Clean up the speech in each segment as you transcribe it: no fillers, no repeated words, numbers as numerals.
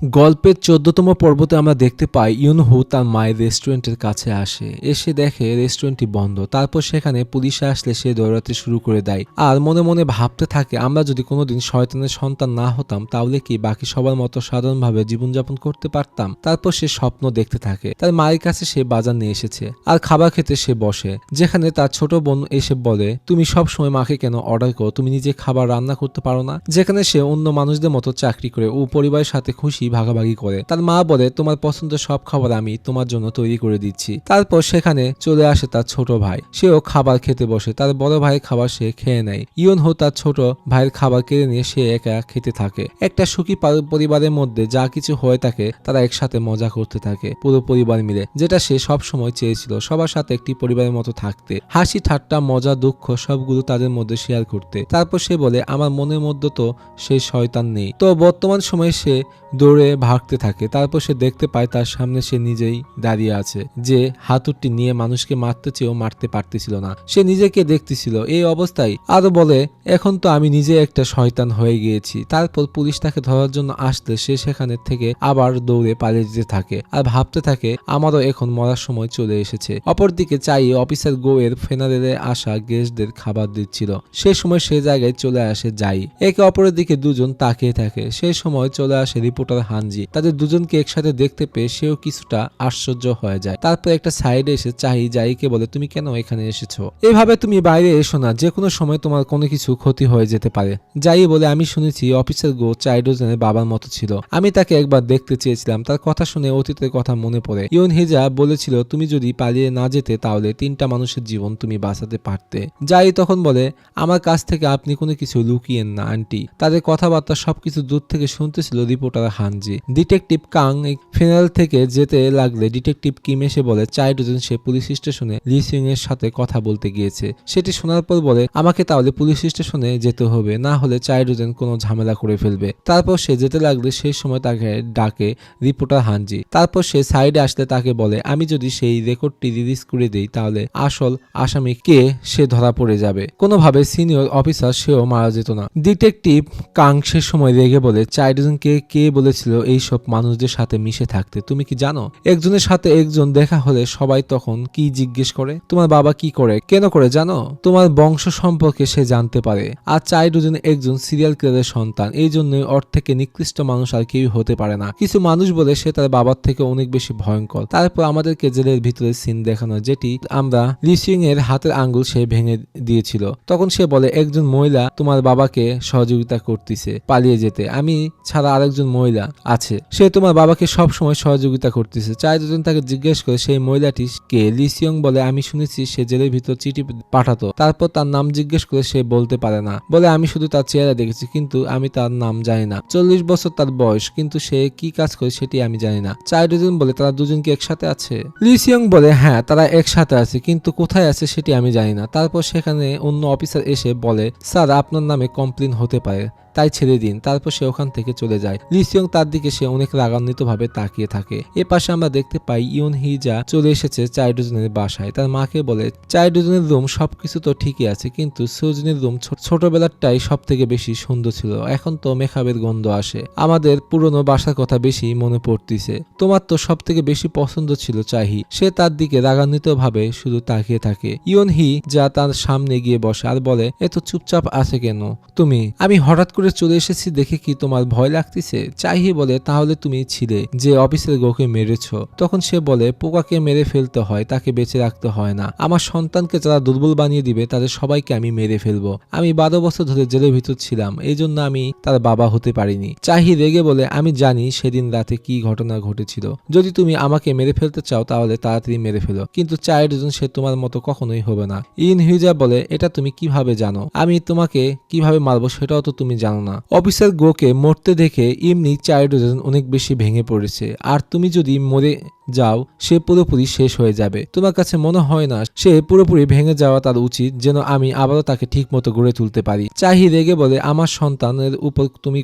গল্পের ১৪তম পর্বতে আমরা দেখতে পাই ইউনহু তার মায়ের রেস্টুরেন্টের কাছে আসে। এসে দেখে রেস্টুরেন্টটি বন্ধ। তারপর সেখানে পুলিশ আসলে সে দৌড়াতে শুরু করে দেয় আর মনে মনে ভাবতে থাকে, আমরা যদি কোনোদিন শয়তানের সন্তান না হতাম তাহলে কি বাকি সবার মতো সাধারণভাবে জীবনযাপন করতে পারতাম। তারপর সে স্বপ্ন দেখতে থাকে তার মায়ের কাছে সে বাজার নিয়ে এসেছে আর খাবার খেতে সে বসে, যেখানে তার ছোট বোন এসে বলে, তুমি সব সময় মাকে কেন অর্ডার করো, তুমি নিজে খাবার রান্না করতে পারো না। যেখানে সে অন্য মানুষদের মতো চাকরি করে ও পরিবারের সাথে খুশি ভাগাভাগি করে। তার মা বলে, তোমার পছন্দের সব খাবার আমি তোমার জন্য তৈরি করে দিচ্ছি। তারপর সেখানে চলে আসে তার ছোট ভাই, সেও খাবার খেতে বসে। তার বড় ভাইয়ের খাবার সে খেয়ে নেয়। ইউনহো তার ছোট ভাইয়ের খাবার কেড়ে নিয়ে সে একা খেতে থাকে। একটা সুখী পরিবারের মধ্যে যা কিছু হয়ে থাকে তারা একসাথে মজা করতে থাকে পুরো পরিবার মিলে, যেটা সে সব সময় চেয়েছিল, সবার সাথে একটি পরিবারের মতো থাকতে, হাসি ঠাট্টা মজা দুঃখ সবগুলো তাদের মধ্যে শেয়ার করতে। তারপর সে বলে, আমার মনের মধ্যে তো সেই শয়তান নেই। তো বর্তমান সময়ে সে দৌড়ে ভাগতে থাকে। তারপর সে দেখতে পায় তার সামনে সে নিজেই দাঁড়িয়ে আছে, যে হাতুড়টি নিয়ে মানুষকে মারতে চেয়েও মারতে পারতেছিল না। সে নিজেকে দেখতেছিল এই অবস্থায়। আরো বলে, এখন তো আমি নিজে একটা শয়তান হয়ে গিয়েছি। তারপর পুলিশ তাকে ধরার জন্য আসলে সে সেখানে থেকে আবার দৌড়ে পালিয়ে যেতে থাকে আর ভাবতে থাকে, আমারও এখন মরার সময় চলে এসেছে। অপরদিকে চাই অফিসার গো এর ফেনারেলে আসা গেস্টদের খাবার দিচ্ছিল। সে সময় সে জায়গায় চলে আসে যাই। একে অপরের দিকে দুজন তাকিয়ে থাকে। সেই সময় চলে আসে রিপোর্টার হানজি। তাদের দুজনকে একসাথে দেখতে পেয়ে সেও কিছুটা আশ্চর্য হয়ে যায়। তারপর একটা সাইডে এসে জাইকে বলে, তুমি কেন এখানে এসেছো? এভাবে তুমি বাইরে এসো না, যে কোনো সময় তোমার কোনো কিছু ক্ষতি হয়ে যেতে পারে। যাই বলে, আমি শুনেছি অফিসার গো চাইডোজেনের বাবার মতো ছিল, আমি তাকে একবার দেখতে চেয়েছিলাম। তার কথা শুনে অতীতের কথা মনে পড়ে। ইউন হিজা বলেছিল, তুমি যদি পালিয়ে না যেতে তাহলে 3টা মানুষের জীবন তুমি বাঁচাতে পারতে। যাই তখন বলে, আমার কাছ থেকে আপনি কোনো কিছু লুকিয়েন না আন্টি। তাদের কথাবার্তা সবকিছু দূর থেকে শুনতেছিল reporter Hansi. Detective Kang final থেকে যেতে লাগলে ডিটেকটিভ কিম এসে বলে, চাইডোজেন সে পুলিশ স্টেশনে লি সিং এর সাথে কথা বলতে গিয়েছে। সেটি শোনার পর বলে, আমাকে তাহলে পুলিশ স্টেশনে যেতে হবে, না হলে চাইডোজেন কোনো ঝামেলা করে ফেলবে। তারপর সে যেতে লাগলে সেই সময় তাকে ডাকে রিপোর্টার হানজি। তারপর সে সাইডে আসলে তাকে বলে, আমি যদি সেই রেকর্ডটি রিলিজ করে দেই তাহলে আসল আসামি কে সে ধরা পড়ে যাবে। কোনোভাবে সিনিয়র অফিসার সেও মারা যেত না। ডিটেকটিভ কাং সে সময় রেগে বলে, চাইডোজেনকে কে বলেছিল এইসব মানুষদের সাথে মিশে থাকতে? তুমি কি জানো একজনের সাথে একজন দেখা হলে সবাই তখন কি জিজ্ঞেস করে? তোমার বাবা কি করে, কেন করে জানো? তোমার বংশ সম্পর্কে সে জানতে পারে। আর চাইডোজেন একজন সিরিয়াল কিলারের সন্তান, এই জন্যই ওর থেকে নিকৃষ্ট মানুষ আর কেউ হতে পারে না। কিছু মানুষ বলে সে তার বাবার থেকে অনেক বেশি ভয়ঙ্কর। তারপর আমাদেরকে জেলের ভিতরে সিন দেখানো, যেটি আমরা লিসিং এর হাতের আঙ্গুল সে ভেঙে দিয়েছিল। তখন সে বলে, একজন মহিলা তোমার বাবাকে সহযোগিতা করতেছে পালিয়ে যেতে, আমি ছাড়া আরেকজন মহিলা আছে, সে তোমার বাবাকে সব সময় সহযোগিতা করতেছে। চাইডোজেন তাকে জিজ্ঞেস করে সেই মহিলাটি কে। লিসিং বলে, আমি শুনেছি সে জেলের ভিতর চিঠি পাঠাতো। তারপর তার নাম জিজ্ঞেস করে সে বলতে পারে না, বলে আমি শুধু তার চেহারা দেখেছি কিন্তু আমি তার নাম জানি না। 40 বছর তার বয়স, কিন্তু সে কি কাজ করে সেটি আমি জানি না। চাইডোজেন বলে, তারা দুজন কি একসাথে আছে? লিসিং বলে, হ্যাঁ তারা একসাথে আছে, কিন্তু কোথায় আছে সেটি আমি জানি না। তারপর সেখানে অন্য অফিসার এসে বলে, স্যার আপনার নামে কমপ্লেন হতে পারে, তাই ছেড়ে দিন। তারপর সে ওখান থেকে চলে যায়। লিসিং তার দিকে সে অনেক রাগান্বিত ভাবে তাকিয়ে থাকে। এ পাশে আমরা দেখতে পাই ইউন হিজা চলে এসেছে চাইডোজেনের বাসায়। তার মাকে বলে, চাইডোজেনের রুম সবকিছু তো ঠিকই আছে, কিন্তু সুজনের রুম ছোটবেলারটাই সব থেকে বেশি সুন্দর ছিল, এখন তো মেকআপের গন্ধ আসে, আমাদের পুরনো বাসার কথা বেশি মনে পড়তিছে। তোমার তো সব থেকে বেশি পছন্দ ছিল চাহি। সে তার দিকে রাগান্বিত ভাবে শুধু তাকিয়ে থাকে। ইউন হি যা তার সামনে গিয়ে বসে আর বলে, এত চুপচাপ আছে কেন তুমি? আমি হঠাৎ করে চলে এসেছি দেখে কি তোমার ভয় লাগতেছে? চাহি বলে, তাহলে তুমি ছিলে যে অফিসের গোকে মেরেছ। তখন সে বলে, পোকাকে মেরে ফেলতে হয়, তাকে বেঁচে রাখতে হয় না। আমার সন্তানকে যারা দুর্বল বানিয়ে দিবে তাদের সবাইকে আমি মেরে ফেলবো। আমি 12 বছর ধরে জেলের ভিতর ছিলাম, এই জন্য আমি তার বাবা হতে পারিনি। চাহি রেগে বলে, আমি জানি সেদিন রাতে কি ঘটনা ঘটেছিল। যদি তুমি আমাকে মেরে ফেলতে চাও তাহলে তাড়াতাড়ি মেরে ফেলো, কিন্তু চাইল্ডজন সে তোমার মতো কখনোই হবে না। ইন হিজা বলে, এটা তুমি কিভাবে জানো? আমি তোমাকে কিভাবে মারবো সেটাও তো তুমি জানো না। অফিসার গোকে মরতে দেখে এমনি চাইল্ডজন অনেক বেশি ভেঙে পড়েছে, আর তুমি যদি মরে যাও সে পুরোপুরি শেষ হয়ে যাবে। তোমার কাছে মনে হয় না সে পুরোপুরি ভেঙে যাওয়া তার উচিত, যেন আমি আবারও তাকে ঠিক মতো গড়ে তুলতে পারি? চাহি রেগে বলে, আমার সন্তানের উপর তুমি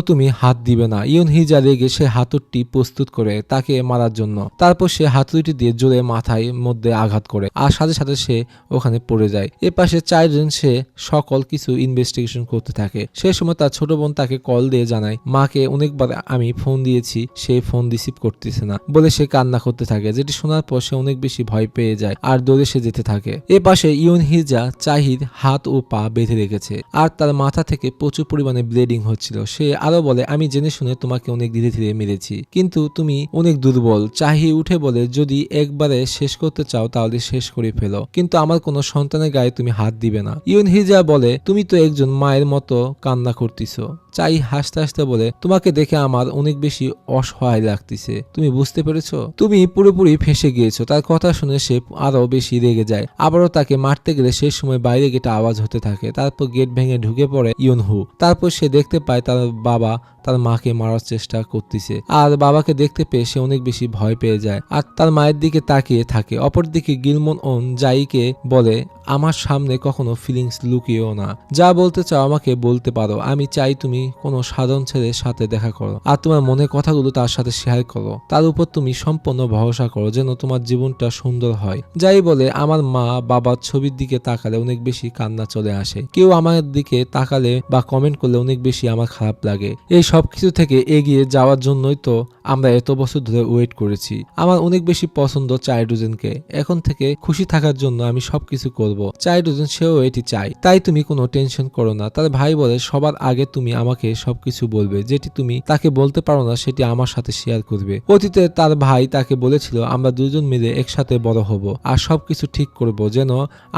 তুমি হাত দিবে না। ইয়ন হিজা রেগে সে হাতুড়টি প্রস্তুত করে তাকে মারার জন্য। তারপর সে হাতুড়িটি দিয়ে জোরে মাথায় মধ্যে আঘাত করে আর সাথে সাথে সে ওখানে পড়ে যায়। এপাশে চাইল্ড্রেন সে সকল কিছু ইনভেস্টিগেশন করতে থাকে। সে সময় তার ছোট বোন তাকে কল দিয়ে জানায়, মাকে অনেকবার আমি ফোন দিয়েছি, সে ফোন রিসিভ করতেছে না বলে সে কান্না করতে থাকে, যেটি শোনার পর সে অনেক বেশি ভয় পেয়ে যায় আর দৌড়ে সে যেতে থাকে। এ পাশে ইয়ন হিজা চাহির হাত ও পা বেঁধে রেখেছে আর তার মাথা থেকে প্রচুর পরিমাণে ব্লিডিং হচ্ছিল। সে আরো বলে, আমি জেনে শুনে তোমাকে অনেক ধীরে ধীরে মেরেছি, কিন্তু তুমি অনেক দুর্বল। চাহি উঠে বলে, যদি একবারে শেষ করতে চাও তাহলে শেষ করে ফেলো, কিন্তু আমার কোনো সন্তানের গায়ে তুমি হাত দিবে না। ইয়ন হিজা বলে, তুমি তো একজন মায়ের মতো কান্না করতেছো। চাই হাসতে হাসতে বলে, তোমাকে দেখে আমার অনেক বেশি অসহায় লাগতেছে, তুমি বুঝতে পেরেছো? তুমি পুরোপুরি ফেঁসে গিয়েছো। তার কথা শুনে সে আরো বেশি রেগে যায়। আবারও তাকে মারতে গেলে সেই সময় বাইরে গেটে আওয়াজ হতে থাকে। তারপর গেট ভেঙে ঢুকে পড়ে ইয়নহু। তারপর সে দেখতে পায় তার বাবা তার মাকে মারার চেষ্টা করতেছে আর বাবাকে দেখতে পেয়ে সে অনেক বেশি ভয় পেয়ে যায় আর তার মায়ের দিকে তাকিয়ে থাকে। অপরদিকে গিলমন ওন জাইকে বলে, আমার সামনে কখনো ফিলিংস লুকিয়েও না, যা বলতে চাও আমাকে বলতে পারো। আমি চাই তুমি কোনো সাধারণ ছেলের সাথে দেখা করো আর তোমার মনের কথাগুলো তার সাথে শেয়ার করো। তার উপর তুমি সম্পূর্ণ ভরসা করো যেন তোমার জীবনটা সুন্দর হয়। যাই বলে, আমার মা বাবার ছবির দিকে তাকালে অনেক বেশি কান্না চলে আসে। কেউ আমার দিকে তাকালে বা কমেন্ট করলে অনেক বেশি আমার খারাপ লাগে। এই সবকিছু থেকে এগিয়ে যাওয়ার জন্যই তো আমরা এত বছর ধরে ওয়েট করেছি। আমার অনেক বেশি পছন্দ চাইল্ডুজেনকে। এখন থেকে খুশি থাকার জন্য আমি সবকিছু করব। চাইল্ডুজেন সেও এটি চায়, তাই তুমি কোনো টেনশন করো না। তার ভাই বলে, সবার আগে তুমি আমাকে সবকিছু বলবে, যেটি তুমি তাকে বলতে পারো না সেটি আমার সাথে শেয়ার করবে। অতীতে তার ভাই তাকে বলেছিল আমরা দুজন মিলে একসাথে বড় হব আর সবকিছু ঠিক করব, যেন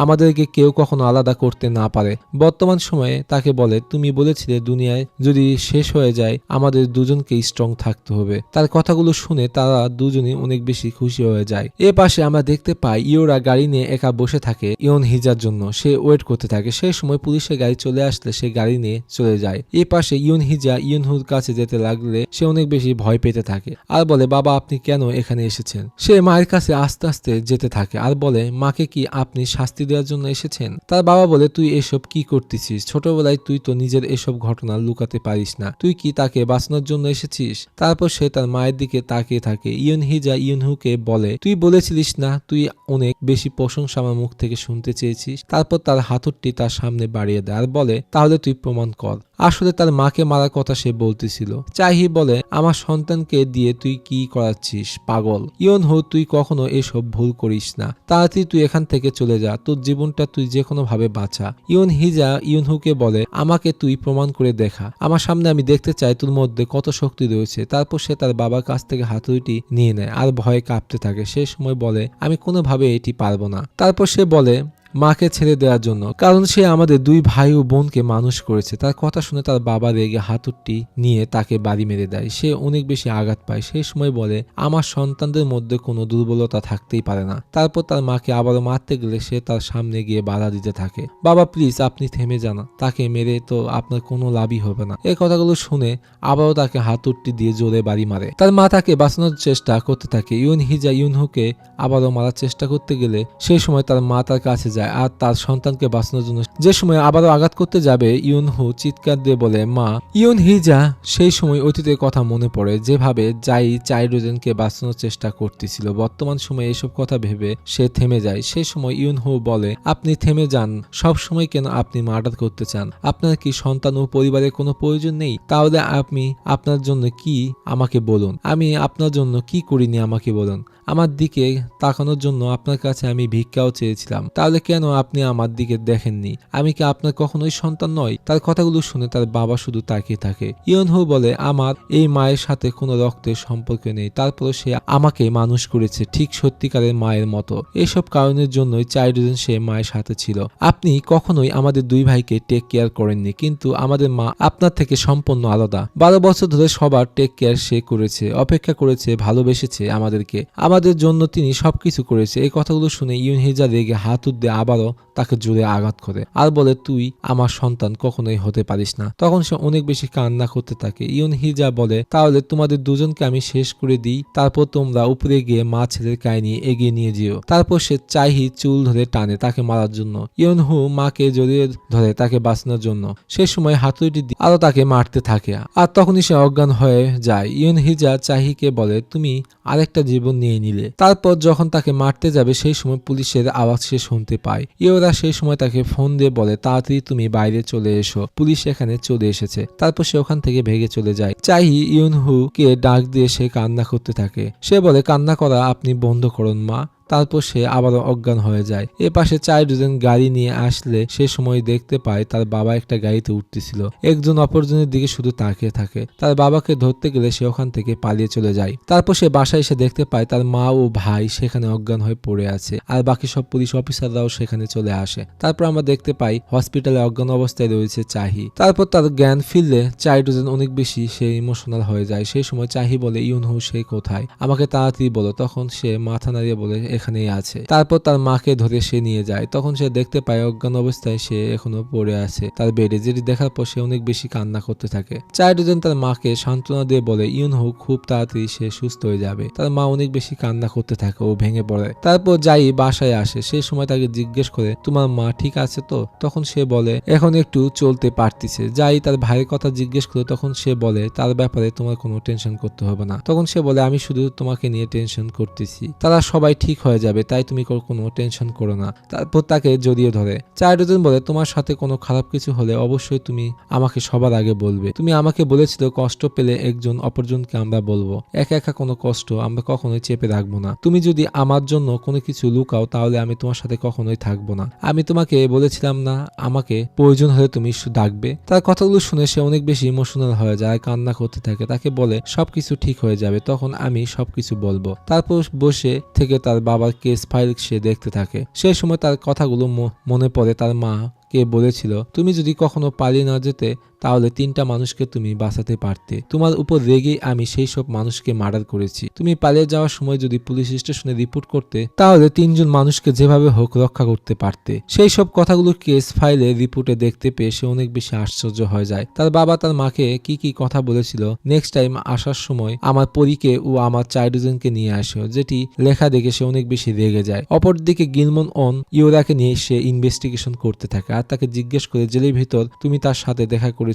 আমাদেরকে কেউ কখনো আলাদা করতে না পারে। বর্তমান সময়ে তাকে বলে, তুমি বলেছিলে দুনিয়ায় যদি শেষ হয়ে যায় আমাদের দুজনকে স্ট্রং থাকতে হবে। তার কথাগুলো শুনে তারা দুজনই অনেক বেশি খুশি হয়ে যায়। এ পাশে আমরা দেখতে পাই ইয়োরা গাড়ি নিয়ে একা বসে থাকে ইয়ন হিজার জন্য। সে ওয়েট করতে থাকে। সেই সময় পুলিশের গাড়ি চলে আসলে সে গাড়ি নিয়ে চলে যায়। এ পাশে ইয়ন হিজা ইয়নহুর কাছে যেতে লাগলে সে অনেক বেশি ভয় পেতে থাকে আর বলে, বাবা আপনি কেন এখানে এসেছেন? সে মায়ের কাছে আস্তে আস্তে যেতে থাকে আর বলে, মাকে কি আপনি শাস্তি দেওয়ার জন্য এসেছেন? তার বাবা বলে, তুই এসব কি করতেছিস? ছোটবেলায় তুই তো নিজের এসব ঘটনা লুকাতে পারিস না, তুই কি তাকে বাঁচানোর জন্য এসেছিস? তারপর সে তার মায়ের দিকে তাকিয়ে থাকে। ইয়ন হিজা ইয়নহুকে বলে, তুই বলেছিলিস না তুই অনেক বেশি প্রশংসা আমার মুখ থেকে শুনতে চেয়েছিস? তারপর তার হাতুড়টি তার সামনে বাড়িয়ে দেয় আর বলে, তাহলে তুই প্রমাণ কর। আসলে তার মাকে মারার কথা সে বলতেছিল। চাহি বলে, আমার সন্তানকে দিয়ে তুই কি করাচ্ছিস পাগল? ইয়নহু, তুই কখনো এসব ভুল করিস না, তাড়াতাড়ি তুই এখান থেকে চলে যা, তোর জীবনটা তুই যে কোনো ভাবে বাঁচা। ইয়ন হিজা ইয়নহুকে বলে, আমাকে তুই প্রমাণ করে দেখা, আমার সামনে আমি দেখতে চাই তোর মধ্যে কত শক্তি রয়েছে। তারপর সে তার বাবার কাছ থেকে হাতুড়িটি নিয়ে নেয় আর ভয়ে কাঁপতে থাকে। সে সময় বলে, আমি কোনোভাবে এটি পারবো না। তারপর সে বলে মাকে ছেড়ে দেওয়ার জন্য, কারণ সে আমাদের দুই ভাই ও বোনকে মানুষ করেছে। তার কথা শুনে তার বাবা রেগে হাতুড়টি নিয়ে তাকে বাড়ি মেরে দেয়। সে অনেক বেশি আঘাত পায়। সেই সময় বলে, আমার সন্তানদের মধ্যে কোনো দুর্বলতা থাকতেই পারে না। তারপর তার মাকে আবারও মারতে গেলে সে তার সামনে গিয়ে বাধা দিতে থাকে। বাবা প্লিজ আপনি থেমে যান, তাকে মেরে তো আপনার কোনো লাভই হবে না। এই কথাগুলো শুনে আবারও তাকে হাতুড়টি দিয়ে জোরে বাড়ি মারে। তার মা তাকে বাঁচানোর চেষ্টা করতে থাকে। ইয়ন হিজা ইয়নহুকে আবারও মারার চেষ্টা করতে গেলে সেই সময় তার মা তার কাছে যায় আর তার সন্তানকে বাঁচানোর জন্য যে সময় আবারও আঘাত করতে যাবে, ইয়নহু চিৎকার দিয়ে বলে, মা। ইয়ন হিজা সেই সময় অতীতের কথা মনে পড়ে, যেভাবে যাই চাইল্ড্রেনকে বাঁচানোর চেষ্টা করতেছিল। বর্তমান সময়ে এসব কথা ভেবে সে থেমে যায়। সেই সময় ইয়নহু বলে, আপনি থেমে যান, সব সময় কেন আপনি মার্ডার করতে চান? আপনার কি সন্তান ও পরিবারের কোনো প্রয়োজন নেই? তাহলে আপনি আপনার জন্য কি আমাকে বলুন, আমি আপনার জন্য কি করিনি আমাকে বলুন। আমার দিকে তাকানোর জন্য আপনার কাছে আমি ভিক্ষাও চেয়েছিলাম, তাহলে কেন আপনি আমার দিকে দেখেননি? আমি কি আপনার কখনোই সন্তান নই? তার কথাগুলো শুনে তার বাবা শুধু তাকিয়ে থাকে। ইয়নহু বলে, আমার এই মায়ের সাথে কোনো রক্তের সম্পর্ক নেই, তারপর সে আমাকে মানুষ করেছে ঠিক সত্যিকারের মায়ের মতো। এসব কারণের জন্যই চাইল্ড্রেন সে মায়ের সাথে ছিল। আপনি কখনোই আমাদের দুই ভাইকে টেক কেয়ার করেননি, কিন্তু আমাদের মা আপনার থেকে সম্পূর্ণ আলাদা। 12 বছর ধরে সবার টেক কেয়ার সে করেছে, অপেক্ষা করেছে, ভালোবেসেছে আমাদেরকে। আমার তোমাদের জন্য তিনি সবকিছু করেছে। এই কথাগুলো শুনে ইউনহিজা রেগে হাত উদ্দে আবারও তাকে জোরে আঘাত করে আর বলে, তুই আমার সন্তান কখনোই হতে পারিস না। তখন সে অনেক বেশি কান্না করতে থাকে। ইউনহিজা বলে, তাহলে তোমাদের দুজনকে আমি শেষ করে দিই, তারপর তোমরা উপরে গিয়ে মা ছেলের কাহিনী এগিয়ে নিয়ে যেও। তারপর সে চাহি চুল ধরে টানে তাকে মারার জন্য। ইউনহু মাকে জড়িয়ে ধরে তাকে বাঁচানোর জন্য। সেই সময় হাতুড়িটি দিয়ে আরো তাকে মারতে থাকে আর তখনই সে অজ্ঞান হয়ে যায়। ইউনহিজা চাহিকে বলে, তুমি আরেকটা জীবন নিয়ে নিলে। তারপর যখন তাকে মারতে যাবে সেই সময় পুলিশের আওয়াজ সে শুনতে পায়। ইয়োরা সেই সময় তাকে ফোন দিয়ে বলে, তাড়াতাড়ি তুমি বাইরে চলে এসো, পুলিশ এখানে চলে এসেছে। তারপর সে ওখান থেকে ভেগে চলে যায়। চাহি ইউনহু কে ডাক দিয়ে সে কান্না করতে থাকে। সে বলে, কান্না করা আপনি বন্ধ করুন মা। তারপর সে আবারও অজ্ঞান হয়ে যায়। এ পাশে চাইল্ডজন গাড়ি নিয়ে আসলে সে সময় দেখতে পায় তার বাবা একটা গাড়িতে উঠতেছিল। একজন অপরজনের দিকে শুধু তাকিয়ে থাকে। তার বাবাকে ধরতে গেলে সে ওখান থেকে পালিয়ে চলে যায়। তারপর সে বাসায় এসে দেখতে পায় তার মা ও ভাই সেখানে অজ্ঞান হয়ে পড়ে আছে আর বাকি সব পুলিশ অফিসাররাও সেখানে চলে আসে। তারপর আমরা দেখতে পাই হসপিটালে অজ্ঞান অবস্থায় রয়েছে চাহি। তারপর তার জ্ঞান ফিরলে চাইল্ডজন অনেক বেশি সে ইমোশনাল হয়ে যায়। সেই সময় চাহি বলে, ইউনহু সে কোথায়, আমাকে তাড়াতাড়ি বলো। তখন সে মাথা নাড়িয়ে বলে, এখানেই আছে। তারপর তার মাকে ধরে সে নিয়ে যায়। তখন সে দেখতে পায় অজ্ঞান অবস্থায় সে এখনো পড়ে আছে তার বেডে, যেটি দেখার পর সে অনেক বেশি কান্না করতে থাকে। চাইল্ডজন তার মাকে সান্ত্বনা দিয়ে বলে, ইউনহু খুব তাড়াতাড়ি সে সুস্থ হয়ে যাবে। তার মা অনেক বেশি কান্না করতে থাকে ও ভেঙে পড়ে। তারপর যাই বাসায় আসে। সেই সময় তাকে জিজ্ঞেস করে, তোমার মা ঠিক আছে তো? তখন সে বলে, এখন একটু চলতে পারতেছে। যাই তার ভাইয়ের কথা জিজ্ঞেস করে তখন সে বলে, তার ব্যাপারে তোমার কোনো টেনশন করতে হবে না। তখন সে বলে, আমি শুধু তোমাকে নিয়ে টেনশন করতেছি, তারা সবাই ঠিক হয়ে যাবে, তাই তুমি কোনো টেনশন করো না। তারপর তাকে জড়িয়ে ধরে। চাইল্ডজন বলে, তোমার সাথে কোনো খারাপ কিছু হলে অবশ্যই তুমি আমাকে সবার আগে বলবে। তুমি আমাকে বলেছিল কষ্ট পেলে একজন অপরজনকে আমরা বলবো, একা একা কোনো কষ্ট আমরা কখনোই চেপে রাখবো না। তুমি যদি আমার জন্য কোনো কিছু লুকাও তাহলে আমি তোমার সাথে কখনোই থাকবো না। আমি তোমাকে বলেছিলাম না আমাকে প্রয়োজন হলে তুমি ডাকবে? তার কথাগুলো শুনে সে অনেক বেশি ইমোশনাল হয়ে যায়, কান্না করতে থাকে। তাকে বলে, সবকিছু ঠিক হয়ে যাবে, তখন আমি সবকিছু বলবো। তারপর বসে থেকে তার বাবার কেস ফাইল সে দেখতে থাকে। সেই সময় তার কথাগুলো মনে পড়ে তার মা কে বলেছিল, তুমি যদি কখনো পালিয়ে না যেতে তাহলে 3টা মানুষকে তুমি বাঁচাতে পারতে। তোমার উপর রেগে আমি সেই সব মানুষকে মার্ডার করেছি। তুমি পালিয়ে যাওয়ার সময় যদি পুলিশ স্টেশনে রিপোর্ট করতে তাহলে 3জন মানুষকে যেভাবে হোক রক্ষা করতে পারতে। সেই সব কথাগুলো কেস ফাইলে রিপোর্টে দেখতে পেয়ে সে অনেক বেশি আশ্চর্য হয়ে যায়। তার বাবা তার মাকে কি কি কথা বলেছিল নেক্সট টাইম আসার সময় আমার পরীকে ও আমার চাইল্ডজনকে নিয়ে আসো, যেটি লেখা দেখে সে অনেক বেশি রেগে যায়। অপরদিকে গিলমন অন ইয়োরাকে নিয়ে সে ইনভেস্টিগেশন করতে থাকে আর তাকে জিজ্ঞেস করে, জেলের ভিতর তুমি তার সাথে দেখা করেছিলে?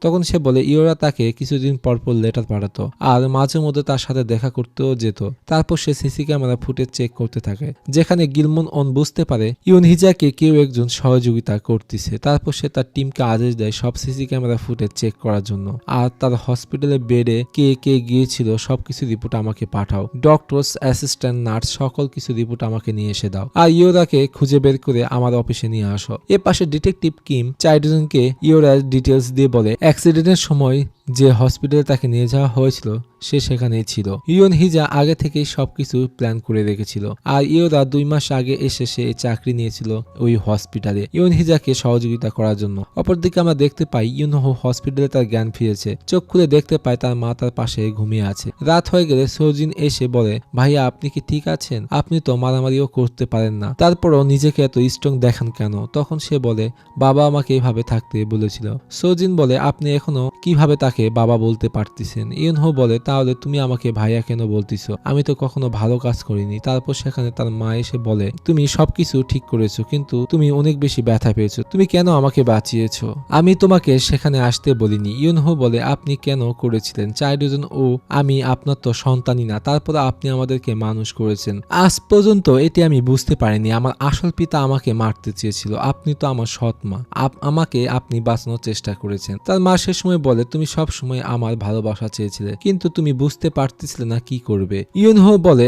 তখন সে বলে, ইয়োরা তাকে কিছুদিন পর পর লেটার পাঠাতো আর মাঝে মধ্যে তার সাথে দেখা করতেও যেত। তারপর সে সিসি ক্যামেরা ফুটেজ চেক করতে থাকে, যেখানে গিলমন অন বুঝতে পারে ইউনহিজাকে কেউ একজন সহযোগিতা করতেছে। তারপর সে তার টিমকে আদেশ দেয় সব সিসি ক্যামেরা ফুটেজ চেক করার জন্য আর তার হসপিটালের বেডে কে কে গিয়েছিল সবকিছু রিপোর্ট আমাকে পাঠাও। ডক্টরস, অ্যাসিস্ট্যান্ট, নার্স সকল কিছু রিপোর্ট আমাকে নিয়ে এসে দাও আর ইয়োরাকে খুঁজে বের করে আমার অফিসে নিয়ে আসো। এ পাশে ডিটেকটিভ কিম চাইল্ডজনকে ইয়োরার ডিটেলস দিয়ে বলে, অ্যাক্সিডেন্টের সময় যে হসপিটালে তাকে নিয়ে যাওয়া হয়েছিল সে সেখানেই ছিল। ইউনহিজা আগে থেকেই সবকিছু প্ল্যান করে রেখেছিল আর ইয়োরা 2 মাস আগে এসে সে চাকরি নিয়েছিল ওই হসপিটালে ইউনহিজাকে সহযোগিতা করার জন্য। অপরদিকে আমরা দেখতে পাই ইউনহো হসপিটালে তার জ্ঞান ফিরেছে। চোখ খুলে দেখতে পায় তার মা তার পাশে ঘুমিয়ে আছে। রাত হয়ে গেলে সোজিন এসে বলে, ভাইয়া আপনি কি ঠিক আছেন? আপনি তো মারামারিও করতে পারেন না, তারপরও নিজেকে এত স্ট্রং দেখান কেন? তখন সে বলে, বাবা আমাকে এইভাবে থাকতে বলেছিল। সোজিন বলে, আপনি এখনো কিভাবে তাকে বাবা বলতে পারতেছেন? ইউনহো বলে, তাহলে তুমি আমাকে ভাইয়া কেন বলতেছো? আমি তো কখনো ভালো কাজ করিনি। তারপর সেখানে তার মা এসে বলে, তুমি সবকিছু ঠিক করেছো কিন্তু তুমি অনেক বেশি ব্যথা পেয়েছো, তুমি কেন আমাকে বাঁচিয়েছো? আমি তোমাকে সেখানে আসতে বলিনি। ইউনহো বলে, আপনি কেন করেছিলেন? চাইল্ডজন ও আমি আপনার তো সন্তানই না, তারপর আপনি আমাদেরকে মানুষ করেছেন। আজ পর্যন্ত এটি আমি বুঝতে পারিনি। আমার আসল পিতা আমাকে মারতে চেয়েছিল, আপনি তো আমার সৎ মা, আমাকে আপনি বাঁচানোর চেষ্টা করেছেন। তার মা সে সময় বলে, তুমি সব সময় আমার ভালোবাসা চেয়েছিলে কিন্তু তুমি বুঝতে পারতেছিলে না কি করবে। ইউনহো বলে,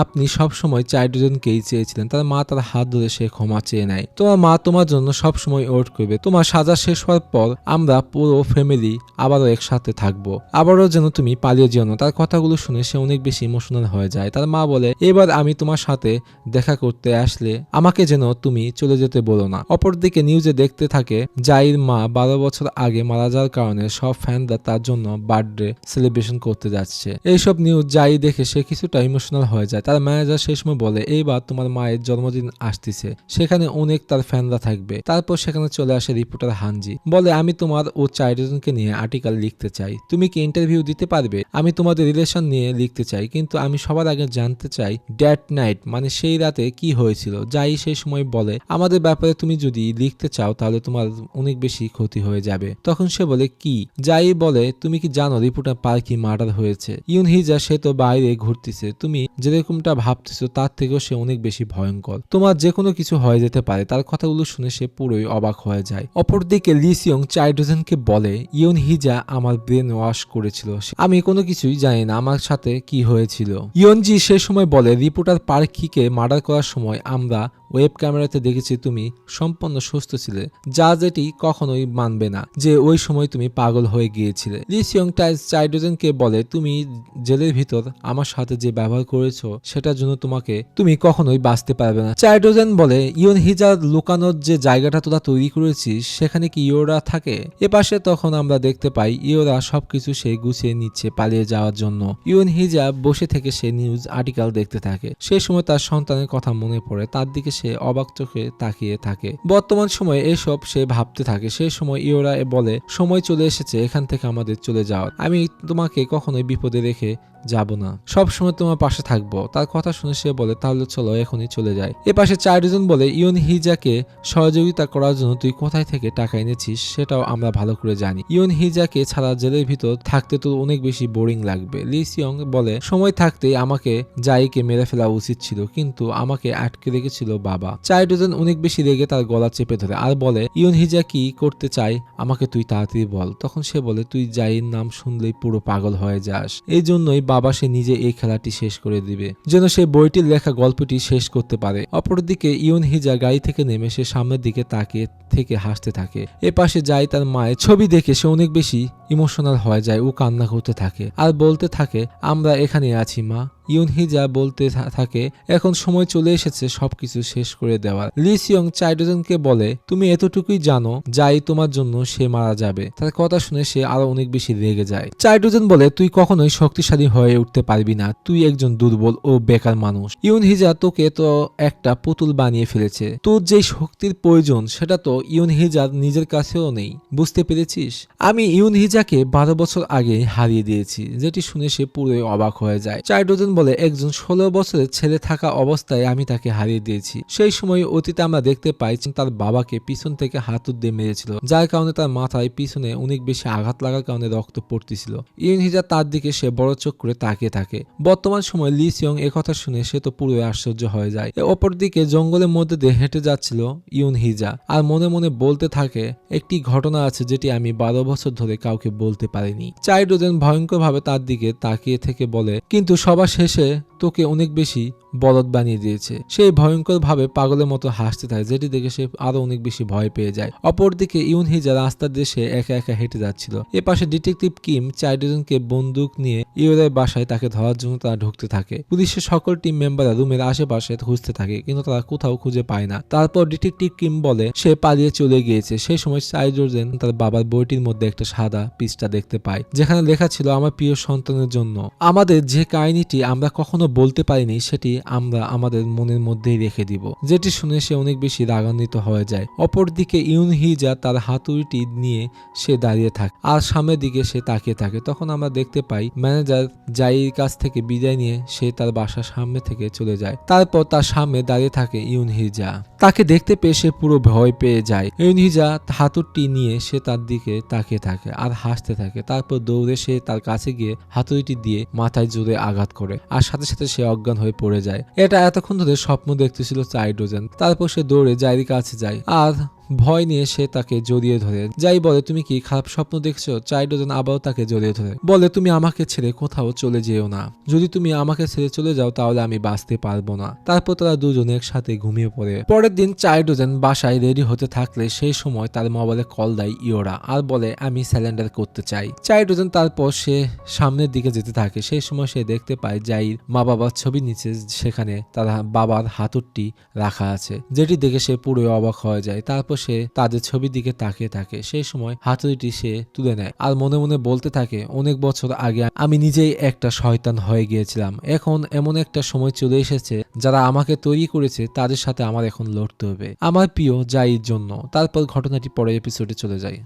আপনি সব সময় চাইল্ডজনকেই চেয়েছিলেন। তার মা তার হাত ধরে সে ক্ষমা চেয়ে নেয়। তোমার মা তোমার জন্য সব সময় ওয়েট করবে। তোমার সাজা শেষ হওয়ার পর আমরা পুরো ফ্যামিলি আবারও একসাথে থাকবো, আবারও যেন তুমি পালিয়ে যেও না। তার কথাগুলো শুনে সে অনেক বেশি ইমোশনাল হয়ে যায়। তার মা বলে, এবার আমি তোমার সাথে দেখা করতে আসলে আমাকে যেন তুমি চলে যেতে বলো না। অপরদিকে নিউজে দেখতে থাকে জাইর মা 12 বছর আগে মারা যাওয়ার কারণে সব ফ্যান ফ্যানরা তার জন্য বার্থডে সেলিব্রেশন করতে যাচ্ছে। এইসব নিউজ যাই দেখে সে কিছুটা ইমোশনাল হয়ে যায়। তার ম্যানেজার সেই সময় বলে এইবার তোমার মায়ের জন্মদিন আসতেছে, সেখানে অনেক তার ফ্যানরা থাকবে। তারপর সেখানে চলে আসে রিপোর্টার হানজি, বলে আমি তোমার ও 4 জনকে নিয়ে আর্টিকেল লিখতে চাই, তুমি কি ইন্টারভিউ দিতে পারবে? আমি তোমাদের রিলেশন নিয়ে লিখতে চাই, কিন্তু আমি সবার আগে জানতে চাই ড্যাট নাইট মানে সেই রাতে কি হয়েছিল। যাই সেই সময় বলে আমাদের ব্যাপারে তুমি যদি লিখতে চাও তাহলে তোমার অনেক বেশি ক্ষতি হয়ে যাবে। তখন সে বলে কি? যাই বলে তুমি কি জানো রিপোর্টার পার্কি মার্ডার হয়েছে? ইউন হিজা সে তো বাইরে ঘুরতেছে, তুমি যেরকমটা ভাবতেছো তার থেকেও সে অনেক বেশি ভয়ঙ্কর, তোমার যে কোনো কিছু হয়ে যেতে পারে। তার কথাগুলো শুনে সে পুরোই অবাক হয়ে যায়। অপরদিকে লি সিয়ং চাইডোজেনকে বলে ইউন হিজা আমার ব্রেন ওয়াশ করেছিল, আমি কোনো কিছুই জানি না আমার সাথে কি হয়েছিল। ইয়নজি সে সময় বলে রিপোর্টার পার্কিকে মার্ডার করার সময় আমরা ওয়েব ক্যামেরাতে দেখেছি তুমি সম্পূর্ণ সুস্থ ছিলে, যা যেটি কখনোই মানবে না যে ওই সময় তুমি পাগল হয়ে গিয়েছিলে। লি সিয়ং চাইডোজেনকে বলে তুমি জেলের ভিতর আমার সাথে যে ব্যবহার করেছো সেটার জন্য তুমি কখনোই বাঁচতে পারবে না। চাইডোজেন বলে ইয়ন হিজার লুকানোর যে জায়গাটা তোরা তৈরি করেছিস সেখানে কি ইয়োরা থাকে? এপাশে তখন আমরা দেখতে পাই ইয়োরা সবকিছু সে গুছিয়ে নিচ্ছে পালিয়ে যাওয়ার জন্য। ইয়ন হিজা বসে থেকে সে নিউজ আর্টিকেল দেখতে থাকে। সেই সময় তার সন্তানের কথা মনে পড়ে, তার দিকে সে অবাক চোখে তাকিয়ে থাকে। বর্তমান সময়ে এসব সে ভাবতে থাকে। সেই সময় ইয়োরা বলে সময় চলে এসেছে এখান থেকে আমাদের চলে যাওয়ার, আমি তোমাকে কখনোই বিপদে রেখে যাব না, সব সময় তোমার পাশে থাকবো। তার কথা শুনে সে বলে তাহলে চলো এখনই চলে যায়। এপাশে চারজন বলে ইয়ন হিজাকে সহযোগিতা করার জন্য তুই কোথায় থেকে টাকা এনেছিস সেটাও আমরা ভালো করে জানি। ইয়ন হিজাকে ছাড়া জেলের ভিতর থাকতে তোর অনেক বেশি বোরিং লাগবে। লি সিয়ং বলে সময় থাকতেই আমাকে জাইকে মেরে ফেলা উচিত ছিল, কিন্তু আমাকে আটকে রেখেছিল বাবা। চারজন অনেক বেশি রেগে তার গলা চেপে ধরে আর বলে ইয়ন হিজা কি করতে চাই আমাকে তুই তাড়াতাড়ি বল। তখন সে বলে তুই জাইয়ের নাম শুনলেই পুরো পাগল হয়ে যাস, এই জন্যই বাবা সে নিজে এই খেলাটি শেষ করে দিবে যেন সে বইটির লেখা গল্পটি শেষ করতে পারে। অপরদিকে ইয়ন হিজা গাড়ি থেকে নেমে সে সামনের দিকে তাকিয়ে থেকে হাসতে থাকে। এপাশে যাই তার মায়ের ছবি দেখে সে অনেক বেশি ইমোশনাল হয়ে যায়, ও কান্না করতে থাকে আর বলতে থাকে আমরা এখানে আছি মা। ইয়ন হিজা বলতে থাকে এখন সময় চলে এসেছে সবকিছু শেষ করে দেওয়ার। লি সিয়ং চাইডোজনকে বলে তুমি এতটুকুই জানো যাই তোমার জন্য সে মারা যাবে। তার কথা শুনে সে আরো অনেক বেশি রেগে যায়। চাইডোজন বলে তুই কখনোই শক্তিশালী হয়ে উঠতে পারবি না, তুই একজন দুর্বল ও বেকার মানুষ। ইয়ন হিজা তোকে তো একটা পুতুল বানিয়ে ফেলেছে, তোর যে শক্তির প্রয়োজন সেটা তো ইয়ন হিজার নিজের কাছেও নেই, বুঝতে পেরেছিস? আমি ইয়ন হিজাকে 12 বছর আগে হারিয়ে দিয়েছি। যেটি শুনে সে পুরোই অবাক হয়ে যায়। চাইডোজন বলে একজন 16 বছরের ছেলে থাকা অবস্থায় আমি তাকে হারিয়ে দিয়েছি। সেই সময় অতীতে আমরা দেখতে পাই তার বাবাকে পিছন থেকে হাতুড় দিয়ে মেরেছিল, যার কারণে তার মাথায় পিছনে অনেক বেশি আঘাত লাগার কারণে রক্ত পড়তেছিল। ইয়ন হিজা তার দিকে সে বড় চোখ করে তাকিয়ে থাকে। বর্তমান সময় লি সিয়ং একথা শুনে সে তো পুরোই আশ্চর্য হয়ে যায়। অপরদিকে জঙ্গলের মধ্যে দিয়ে হেঁটে যাচ্ছিল ইয়ন হিজা আর মনে মনে বলতে থাকে একটি ঘটনা আছে যেটি আমি 12 বছর ধরে কাউকে বলতে পারিনি। চাইডোজেন ভয়ঙ্কর ভাবে তার দিকে তাকিয়ে থেকে বলে কিন্তু সবার শেষে তোকে অনেক বেশি বলদ বানিয়ে দিয়েছে। সেই ভয়ঙ্কর ভাবে পাগলের মতো হাসতে থাকে, যেটি দেখে সে আরো অনেক বেশি ভয় পেয়ে যায়। অপরদিকে ইয়ন হিজা রাস্তার দেশে একা একা হেঁটে যাচ্ছিল। এপাশে ডিটেকটিভ কিম চাইডোজনকে বন্দুক নিয়ে ইয়োরের বাসায় তাকে ধরার জন্য তারা ঢুকতে থাকে। পুলিশের সকল টিম মেম্বাররা রুমের আশেপাশে খুঁজতে থাকে, কিন্তু তারা কোথাও খুঁজে পায় না। তারপর ডিটেকটিভ কিম বলে সে পালিয়ে চলে গিয়েছে। সেই সময় চাইডোজেন তার বাবার বইটির মধ্যে একটা সাদা পৃষ্ঠা দেখতে পায়, যেখানে লেখা ছিল আমার প্রিয় সন্তানের জন্য আমাদের যে কাহিনীটি আমরা কখনো বলতে পারিনি সেটি আমরা আমাদের মনের মধ্যেই রেখে দিব। যেটি শুনে সে অনেক বেশি রাগান্বিত হয়ে যায়। অপরদিকে ইয়ন হিজা তার হাতুড়িটি নিয়ে সে দাঁড়িয়ে থাকে আর সামনের দিকে সে তাকিয়ে থাকে। তখন আমরা দেখতে পাই ম্যানেজার জাইয়ের কাছ থেকে বিদায় নিয়ে সে তার বাসার সামনে থেকে চলে যায়। তারপর তার সামনে দাঁড়িয়ে থাকে ইয়ন হিজা। তাকে দেখতে পেয়ে সে পুরো ভয় পেয়ে যায়। ইয়ন হিজা হাতুড়টি নিয়ে সে তার দিকে তাকিয়ে থাকে আর হাসতে থাকে। তারপর দৌড়ে সে তার কাছে গিয়ে হাতুড়িটি দিয়ে মাথায় জোরে আঘাত করে আর সাথে সাথে সে অজ্ঞান হয়ে পড়ে যায়। এটা এতক্ষণ ধরে স্বপ্ন দেখতেছিল চাইডোজেন। তারপর সে দৌড়ে জাইয়ের কাছে যায় আর ভয় নিয়ে সে তাকে জড়িয়ে ধরে। যাই বলে তুমি কি খারাপ স্বপ্ন দেখছো? চাইডোজন আবারও তাকে জড়িয়ে ধরে বলে তুমি আমাকে ছেড়ে কোথাও চলে যেও না, যদি তুমি আমাকে ছেড়ে চলে যাও তাহলে আমি বাঁচতে পারবো না। তারপর তারা দুজনে একসাথে ঘুমিয়ে পড়ে। পরের দিন চাইডোজন বাসায় রেডি হতে থাকলে সেই সময় তার মোবাইলে কল দেয় ইয়োরা আর বলে আমি স্যালেন্ডার করতে চাই। চাইডোজন তারপর সে সামনের দিকে যেতে থাকে। সেই সময় সে দেখতে পায় জাইর মা বাবার ছবি নিচে সেখানে তার বাবার হাতুড়টি রাখা আছে, যেটি দেখে সে পুরো অবাক হয়ে যায়। তারপর সে তাদের ছবির দিকে তাকিয়ে থাকে। সেই সময় হাতুড়িটি সে তুলে নেয় আর মনে মনে বলতে থাকে, অনেক বছর আগে আমি নিজেই একটা শয়তান হয়ে গিয়েছিলাম। এখন এমন একটা সময় চলে এসেছে, যারা আমাকে তৈরি করেছে তাদের সাথে আমার এখন লড়তে হবে, আমার প্রিয় জাইর জন্য। তারপর ঘটনাটি পরের এপিসোডে চলে যায়।